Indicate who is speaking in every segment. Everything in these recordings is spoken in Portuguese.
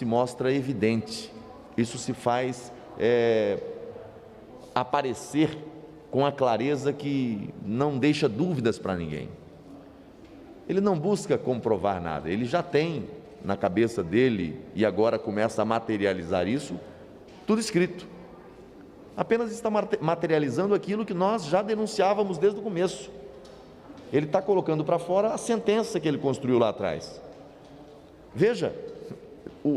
Speaker 1: se mostra evidente, isso se faz aparecer com a clareza que não deixa dúvidas para ninguém. Ele não busca comprovar nada, ele já tem na cabeça dele, e agora começa a materializar isso, tudo escrito. Apenas está materializando aquilo que nós já denunciávamos desde o começo. Ele está colocando para fora a sentença que ele construiu lá atrás. Veja,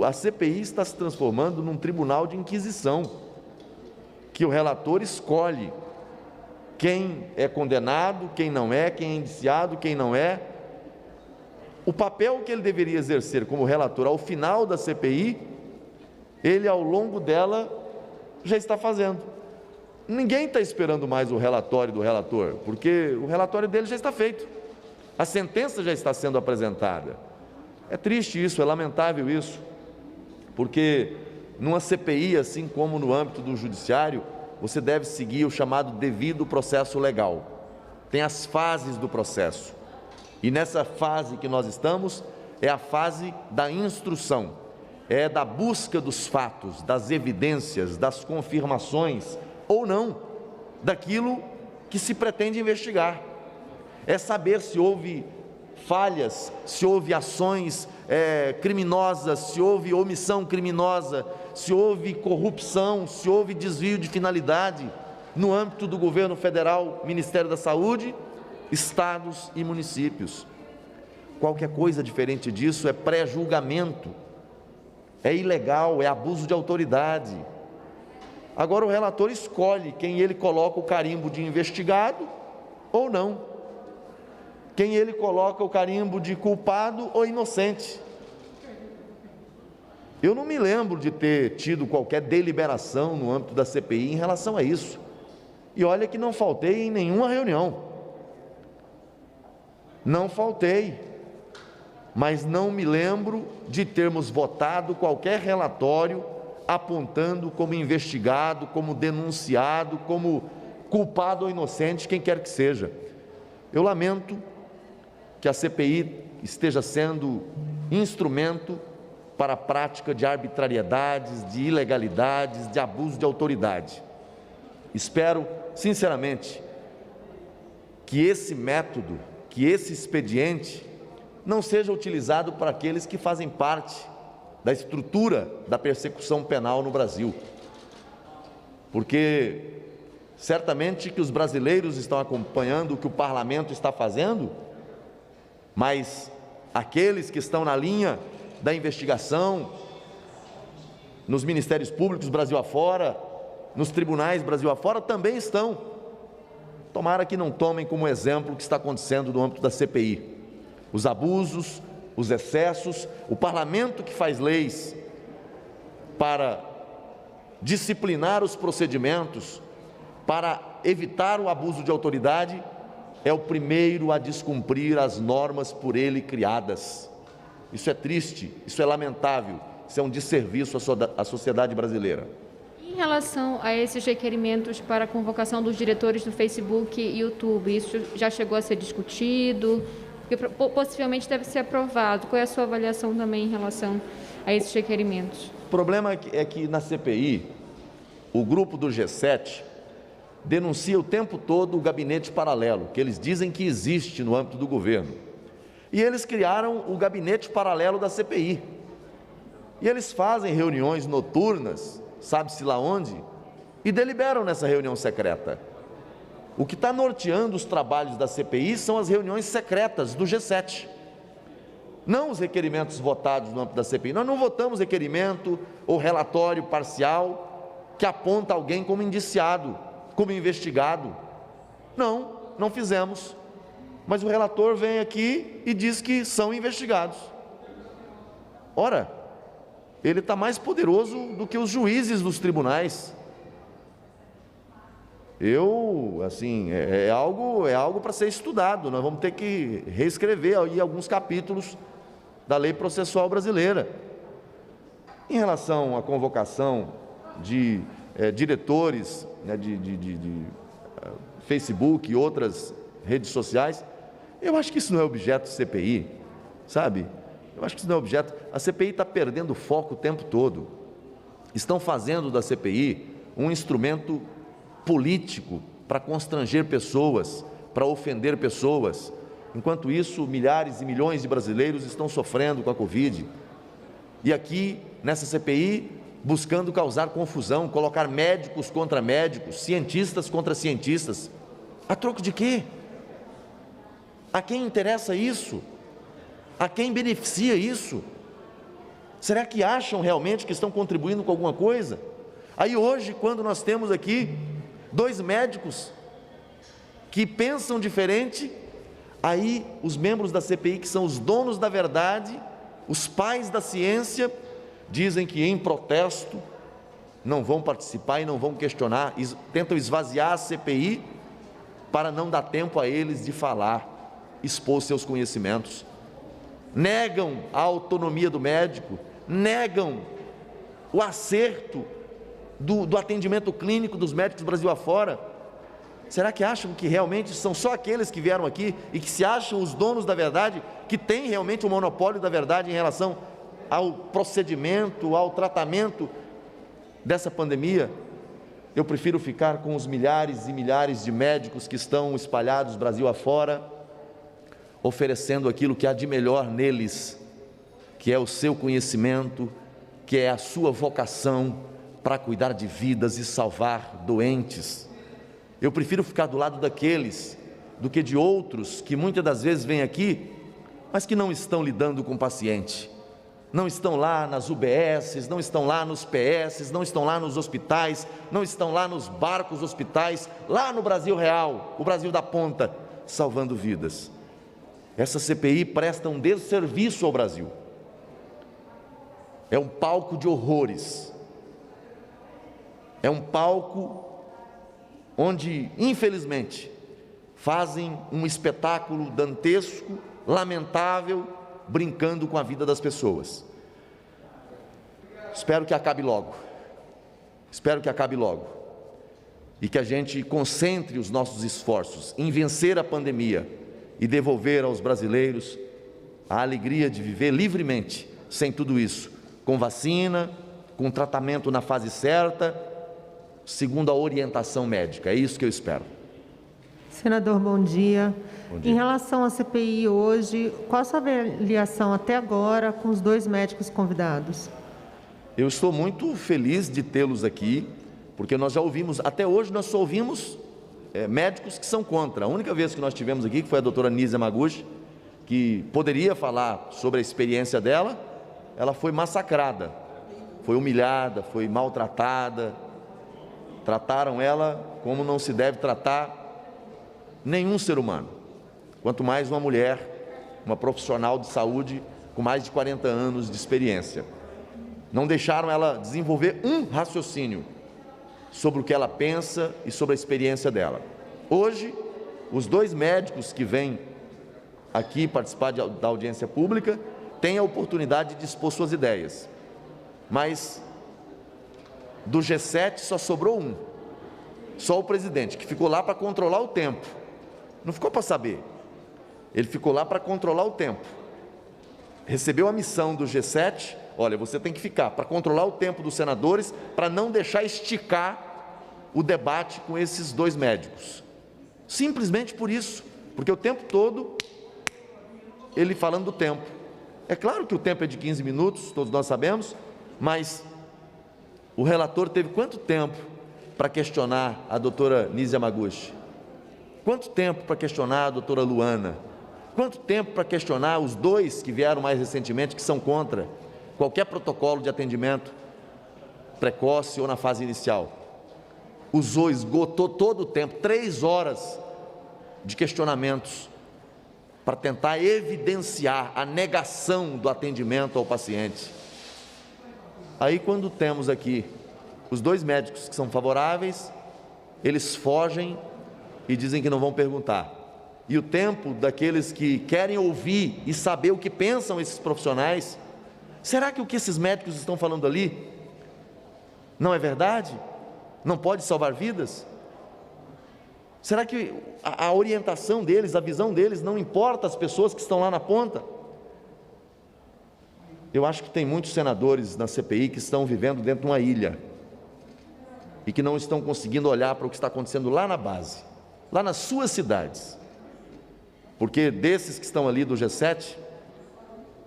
Speaker 1: a CPI está se transformando num tribunal de inquisição, que o relator escolhe quem é condenado, quem não é, quem é indiciado, quem não é. O papel que ele deveria exercer como relator ao final da CPI, ele ao longo dela já está fazendo. Ninguém está esperando mais o relatório do relator, porque o relatório dele já está feito. A sentença já está sendo apresentada. É triste isso, é lamentável isso, porque numa CPI, assim como no âmbito do judiciário, você deve seguir o chamado devido processo legal. Tem as fases do processo. E nessa fase que nós estamos, é a fase da instrução, é da busca dos fatos, das evidências, das confirmações, ou não, daquilo que se pretende investigar. É saber se houve falhas, se houve ações criminosas, se houve omissão criminosa, se houve corrupção, se houve desvio de finalidade no âmbito do governo federal, Ministério da Saúde, estados e municípios. Qualquer coisa diferente disso é pré-julgamento, é ilegal, é abuso de autoridade. Agora o relator escolhe quem ele coloca o carimbo de investigado ou não, quem ele coloca o carimbo de culpado ou inocente. Eu não me lembro de ter tido qualquer deliberação no âmbito da CPI em relação a isso, e olha que não faltei em nenhuma reunião. Não faltei, mas não me lembro de termos votado qualquer relatório apontando como investigado, como denunciado, como culpado ou inocente, quem quer que seja. Eu lamento que a CPI esteja sendo instrumento para a prática de arbitrariedades, de ilegalidades, de abuso de autoridade. Espero, sinceramente, que esse método, que esse expediente não seja utilizado para aqueles que fazem parte da estrutura da persecução penal no Brasil, porque certamente que os brasileiros estão acompanhando o que o parlamento está fazendo, mas aqueles que estão na linha da investigação, nos ministérios públicos Brasil afora, nos tribunais Brasil afora, também estão. Tomara que não tomem como exemplo o que está acontecendo no âmbito da CPI. Os abusos, os excessos, o parlamento que faz leis para disciplinar os procedimentos, para evitar o abuso de autoridade, é o primeiro a descumprir as normas por ele criadas. Isso é triste, isso é lamentável, isso é um desserviço à sociedade brasileira.
Speaker 2: Em relação a esses requerimentos para a convocação dos diretores do Facebook e YouTube, isso já chegou a ser discutido? Porque possivelmente deve ser aprovado. Qual é a sua avaliação também em relação a esses requerimentos?
Speaker 1: O problema é que na CPI, o grupo do G7 denuncia o tempo todo o gabinete paralelo, que eles dizem que existe no âmbito do governo. E eles criaram o gabinete paralelo da CPI. E eles fazem reuniões noturnas, sabe-se lá onde, e deliberam nessa reunião secreta. O que está norteando os trabalhos da CPI são as reuniões secretas do G7, não os requerimentos votados no âmbito da CPI. Nós não votamos requerimento ou relatório parcial que aponta alguém como indiciado, como investigado. Não fizemos. Mas o relator vem aqui e diz que são investigados. Ora, ele está mais poderoso do que os juízes dos tribunais. É algo para ser estudado. Nós vamos ter que reescrever aí alguns capítulos da lei processual brasileira. Em relação à convocação de diretores, né, de Facebook e outras redes sociais, eu acho que isso não é objeto de CPI, sabe? Eu acho que isso não é objeto. A CPI está perdendo o foco o tempo todo. Estão fazendo da CPI um instrumento político para constranger pessoas, para ofender pessoas. Enquanto isso, milhares e milhões de brasileiros estão sofrendo com a Covid. E aqui, nessa CPI, buscando causar confusão, colocar médicos contra médicos, cientistas contra cientistas. A troco de quê? A quem interessa isso? A quem beneficia isso? Será que acham realmente que estão contribuindo com alguma coisa? Aí hoje, quando nós temos aqui 2 médicos que pensam diferente, aí os membros da CPI, que são os donos da verdade, os pais da ciência, dizem que em protesto não vão participar e não vão questionar, tentam esvaziar a CPI para não dar tempo a eles de falar, expor seus conhecimentos. Negam a autonomia do médico, negam o acerto do atendimento clínico dos médicos do Brasil afora. Será que acham que realmente são só aqueles que vieram aqui e que se acham os donos da verdade, que têm realmente o monopólio da verdade em relação ao procedimento, ao tratamento dessa pandemia? Eu prefiro ficar com os milhares e milhares de médicos que estão espalhados Brasil afora, oferecendo aquilo que há de melhor neles, que é o seu conhecimento, que é a sua vocação para cuidar de vidas e salvar doentes. Eu prefiro ficar do lado daqueles do que de outros que muitas das vezes vêm aqui, mas que não estão lidando com o paciente, não estão lá nas UBSs, não estão lá nos PS, não estão lá nos hospitais, não estão lá nos barcos hospitais, lá no Brasil real, o Brasil da ponta, salvando vidas. Essa CPI presta um desserviço ao Brasil. É um palco de horrores. É um palco onde, infelizmente, fazem um espetáculo dantesco, lamentável, brincando com a vida das pessoas. Espero que acabe logo. Espero que acabe logo. E que a gente concentre os nossos esforços em vencer a pandemia e devolver aos brasileiros a alegria de viver livremente, sem tudo isso, com vacina, com tratamento na fase certa, segundo a orientação médica. É isso que eu espero.
Speaker 3: Senador, bom dia.
Speaker 1: Bom dia.
Speaker 3: Em relação à CPI hoje, qual a sua avaliação até agora com os 2 médicos convidados?
Speaker 1: Eu estou muito feliz de tê-los aqui, porque nós já ouvimos, até hoje nós só ouvimos médicos que são contra. A única vez que nós tivemos aqui, que foi a doutora Nise Yamaguchi, que poderia falar sobre a experiência dela, ela foi massacrada, foi humilhada, foi maltratada, trataram ela como não se deve tratar nenhum ser humano, quanto mais uma mulher, uma profissional de saúde com mais de 40 anos de experiência. Não deixaram ela desenvolver um raciocínio sobre o que ela pensa e sobre a experiência dela. Hoje, os 2 médicos que vêm aqui participar da audiência pública têm a oportunidade de expor suas ideias, mas do G7 só sobrou um, só o presidente, que ficou lá para controlar o tempo, não ficou para saber, ele ficou lá para controlar o tempo, recebeu a missão do G7, olha, você tem que ficar para controlar o tempo dos senadores, para não deixar esticar o debate com esses 2 médicos, simplesmente por isso, porque o tempo todo, ele falando do tempo. É claro que o tempo é de 15 minutos, todos nós sabemos, mas o relator teve quanto tempo para questionar a doutora Nise Yamaguchi? Quanto tempo para questionar a doutora Luana? Quanto tempo para questionar os 2 que vieram mais recentemente, que são contra qualquer protocolo de atendimento precoce ou na fase inicial? Usou, esgotou todo o tempo, 3 horas de questionamentos para tentar evidenciar a negação do atendimento ao paciente. Aí, quando temos aqui os 2 médicos que são favoráveis, eles fogem e dizem que não vão perguntar. E o tempo daqueles que querem ouvir e saber o que pensam esses profissionais, será que o que esses médicos estão falando ali não é verdade? Não pode salvar vidas? Será que a orientação deles, a visão deles não importa às pessoas que estão lá na ponta? Eu acho que tem muitos senadores na CPI que estão vivendo dentro de uma ilha e que não estão conseguindo olhar para o que está acontecendo lá na base, lá nas suas cidades, porque desses que estão ali do G7,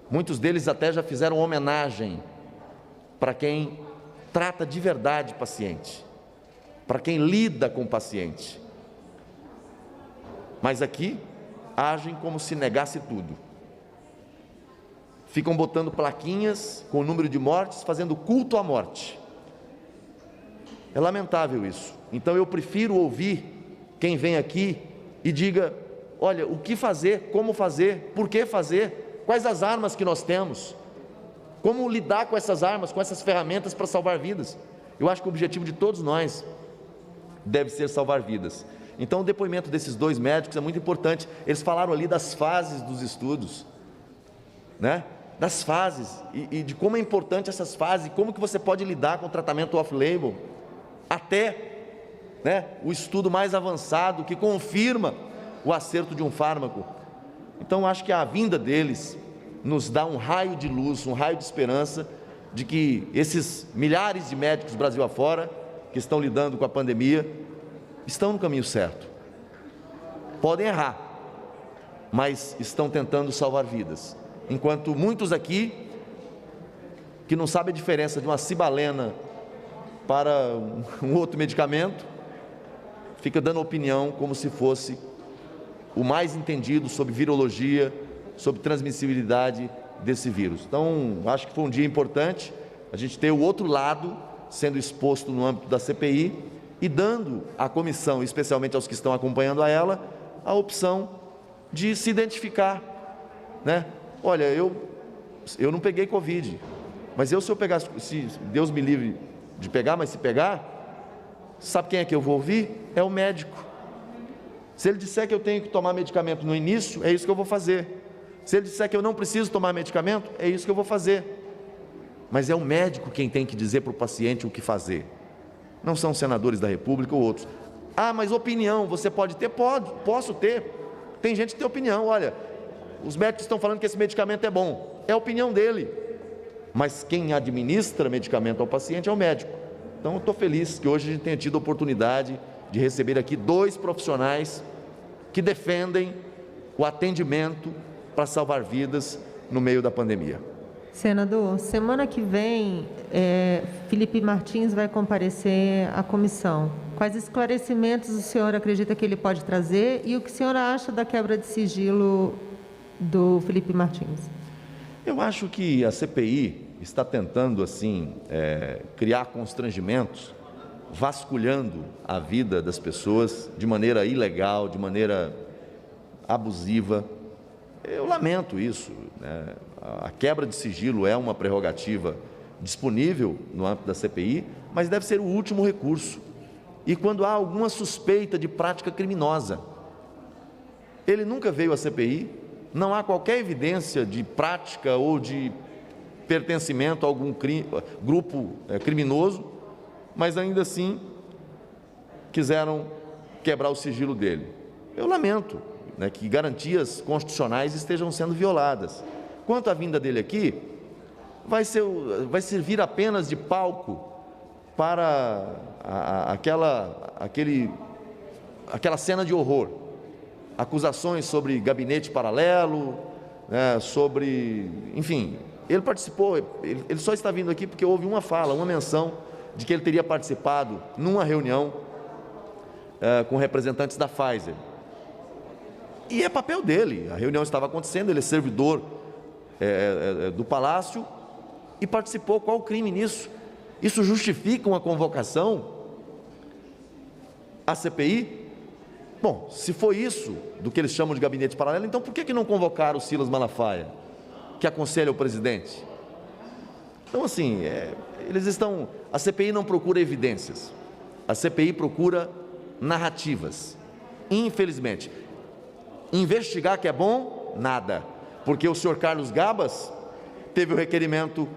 Speaker 1: muitos deles até já fizeram homenagem para quem trata de verdade paciente, para quem lida com o paciente, mas aqui agem como se negasse tudo, ficam botando plaquinhas com o número de mortes, fazendo culto à morte. É lamentável isso. Então eu prefiro ouvir quem vem aqui e diga: olha, o que fazer, como fazer, por que fazer, quais as armas que nós temos, como lidar com essas armas, com essas ferramentas para salvar vidas. Eu acho que o objetivo de todos nós deve ser salvar vidas. Então o depoimento desses dois médicos é muito importante. Eles falaram ali das fases dos estudos, né? Das fases e de como é importante essas fases, como que você pode lidar com o tratamento off-label, até, né, o estudo mais avançado que confirma o acerto de um fármaco. Então acho que a vinda deles nos dá um raio de luz, um raio de esperança de que esses milhares de médicos Brasil afora que estão lidando com a pandemia estão no caminho certo. Podem errar, mas estão tentando salvar vidas. Enquanto muitos aqui, que não sabem a diferença de uma cibalena para um outro medicamento, fica dando opinião como se fosse o mais entendido sobre virologia, sobre transmissibilidade desse vírus. Então, acho que foi um dia importante a gente ter o outro lado sendo exposto no âmbito da CPI e dando à comissão, especialmente aos que estão acompanhando a ela, a opção de se identificar, né? Olha, eu não peguei Covid, mas se eu pegasse, se Deus me livre de pegar, mas se pegar, sabe quem é que eu vou ouvir? É o médico. Se ele disser que eu tenho que tomar medicamento no início, é isso que eu vou fazer. Se ele disser que eu não preciso tomar medicamento, é isso que eu vou fazer. Mas é o médico quem tem que dizer para o paciente o que fazer. Não são senadores da República ou outros. Ah, mas opinião, você pode ter? Posso ter. Tem gente que tem opinião, olha, os médicos estão falando que esse medicamento é bom. É a opinião dele. Mas quem administra medicamento ao paciente é o médico. Então eu estou feliz que hoje a gente tenha tido a oportunidade de receber aqui dois profissionais que defendem o atendimento para salvar vidas no meio da pandemia.
Speaker 3: Senador, semana que vem, Felipe Martins vai comparecer à comissão. Quais esclarecimentos o senhor acredita que ele pode trazer e o que o senhor acha da quebra de sigilo do Felipe Martins?
Speaker 1: Eu acho que a CPI está tentando, assim, criar constrangimentos, vasculhando a vida das pessoas de maneira ilegal, de maneira abusiva. Eu lamento isso, né? A quebra de sigilo é uma prerrogativa disponível no âmbito da CPI, mas deve ser o último recurso. E quando há alguma suspeita de prática criminosa, ele nunca veio à CPI, não há qualquer evidência de prática ou de pertencimento a algum grupo criminoso, mas ainda assim quiseram quebrar o sigilo dele. Eu lamento, né, que garantias constitucionais estejam sendo violadas. Quanto à vinda dele aqui, vai servir apenas de palco para aquela cena de horror, acusações sobre gabinete paralelo, né, sobre, enfim, ele participou, ele só está vindo aqui porque houve uma fala, uma menção de que ele teria participado numa reunião com representantes da Pfizer. E é papel dele, a reunião estava acontecendo, ele é servidor do Palácio e participou. Qual o crime nisso? Isso justifica uma convocação à CPI? Bom, se foi isso do que eles chamam de gabinete paralelo, então por que não convocaram o Silas Malafaia, que aconselha o presidente? Então, assim, a CPI não procura evidências, a CPI procura narrativas. Infelizmente, investigar que é bom, nada, porque o senhor Carlos Gabas teve o requerimento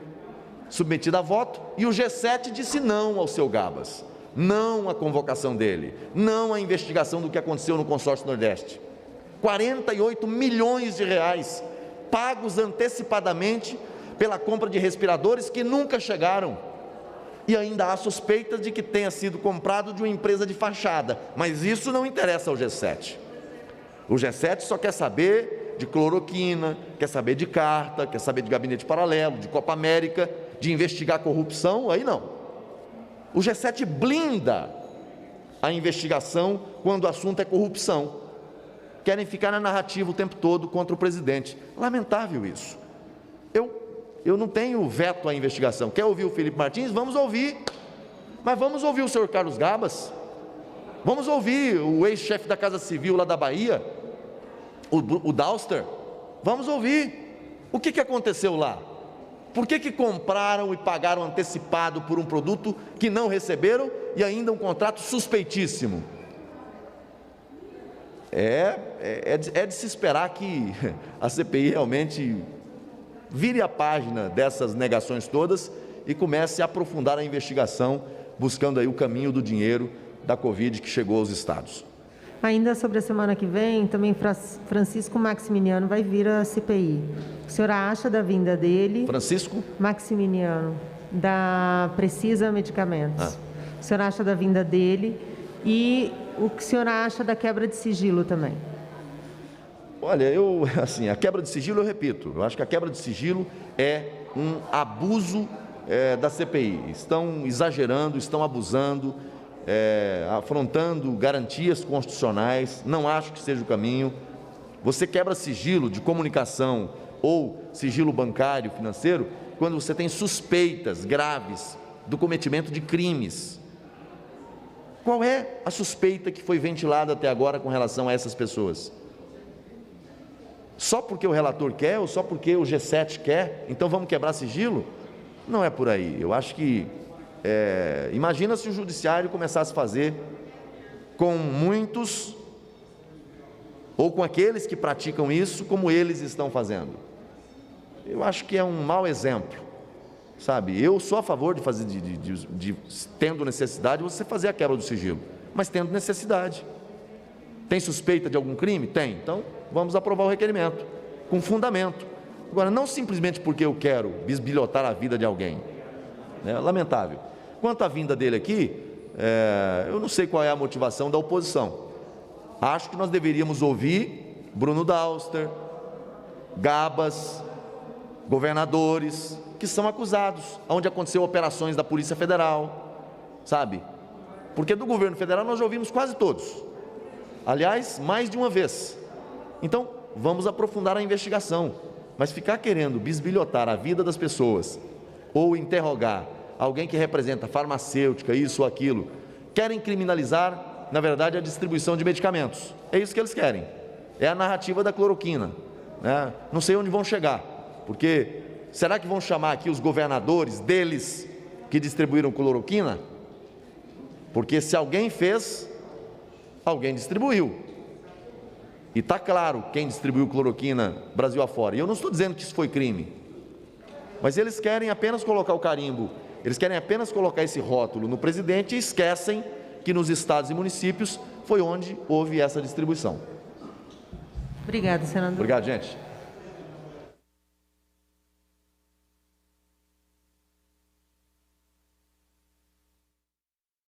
Speaker 1: submetido a voto e o G7 disse não ao seu Gabas, não à convocação dele, não à investigação do que aconteceu no consórcio Nordeste. 48 milhões de reais pagos antecipadamente pela compra de respiradores que nunca chegaram. E ainda há suspeitas de que tenha sido comprado de uma empresa de fachada, mas isso não interessa ao G7. O G7 só quer saber de cloroquina, quer saber de carta, quer saber de gabinete paralelo, de Copa América, de investigar corrupção, aí não. O G7 blinda a investigação quando o assunto é corrupção. Querem ficar na narrativa o tempo todo contra o presidente. Lamentável isso. Eu não tenho veto à investigação. Quer ouvir o Felipe Martins? Vamos ouvir. Mas vamos ouvir o senhor Carlos Gabas. Vamos ouvir o ex-chefe da Casa Civil lá da Bahia, o Dauster. Vamos ouvir. O que aconteceu lá? Por que compraram e pagaram antecipado por um produto que não receberam e ainda um contrato suspeitíssimo? É de se esperar que a CPI realmente vire a página dessas negações todas e comece a aprofundar a investigação, buscando aí o caminho do dinheiro da Covid que chegou aos estados.
Speaker 3: Ainda sobre a semana que vem, também Francisco Maximiano vai vir à CPI. O senhor acha da vinda dele?
Speaker 1: Francisco
Speaker 3: Maximiano, da Precisa Medicamentos. O senhor acha da vinda dele e o que o senhor acha da quebra de sigilo também?
Speaker 1: Olha, a quebra de sigilo, eu repito, eu acho que a quebra de sigilo é um abuso da CPI. Estão exagerando, estão abusando, afrontando garantias constitucionais, não acho que seja o caminho. Você quebra sigilo de comunicação ou sigilo bancário, financeiro, quando você tem suspeitas graves do cometimento de crimes. Qual é a suspeita que foi ventilada até agora com relação a essas pessoas? Só porque o relator quer ou só porque o G7 quer, então vamos quebrar sigilo? Não é por aí. Eu acho que, imagina se o judiciário começasse a fazer com muitos, ou com aqueles que praticam isso, como eles estão fazendo. Eu acho que é um mau exemplo, sabe? Eu sou a favor de fazer, tendo necessidade, você fazer a quebra do sigilo, mas tendo necessidade. Tem suspeita de algum crime? Tem. Então, vamos aprovar o requerimento, com fundamento. Agora, não simplesmente porque eu quero bisbilhotar a vida de alguém. É lamentável. Quanto à vinda dele aqui, eu não sei qual é a motivação da oposição. Acho que nós deveríamos ouvir Bruno Dauster, Gabas, governadores, que são acusados, onde aconteceu operações da Polícia Federal, sabe? Porque do governo federal nós já ouvimos quase todos. Aliás, mais de uma vez. Então, vamos aprofundar a investigação, mas ficar querendo bisbilhotar a vida das pessoas ou interrogar alguém que representa farmacêutica, isso ou aquilo, querem criminalizar, na verdade, a distribuição de medicamentos. É isso que eles querem. É a narrativa da cloroquina, né? Não sei onde vão chegar, porque será que vão chamar aqui os governadores deles que distribuíram cloroquina? Porque se alguém fez, alguém distribuiu. E está claro quem distribuiu cloroquina Brasil afora. E eu não estou dizendo que isso foi crime, mas eles querem apenas colocar o carimbo, eles querem apenas colocar esse rótulo no presidente e esquecem que nos estados e municípios foi onde houve essa distribuição.
Speaker 3: Obrigada, senador.
Speaker 1: Obrigado, gente.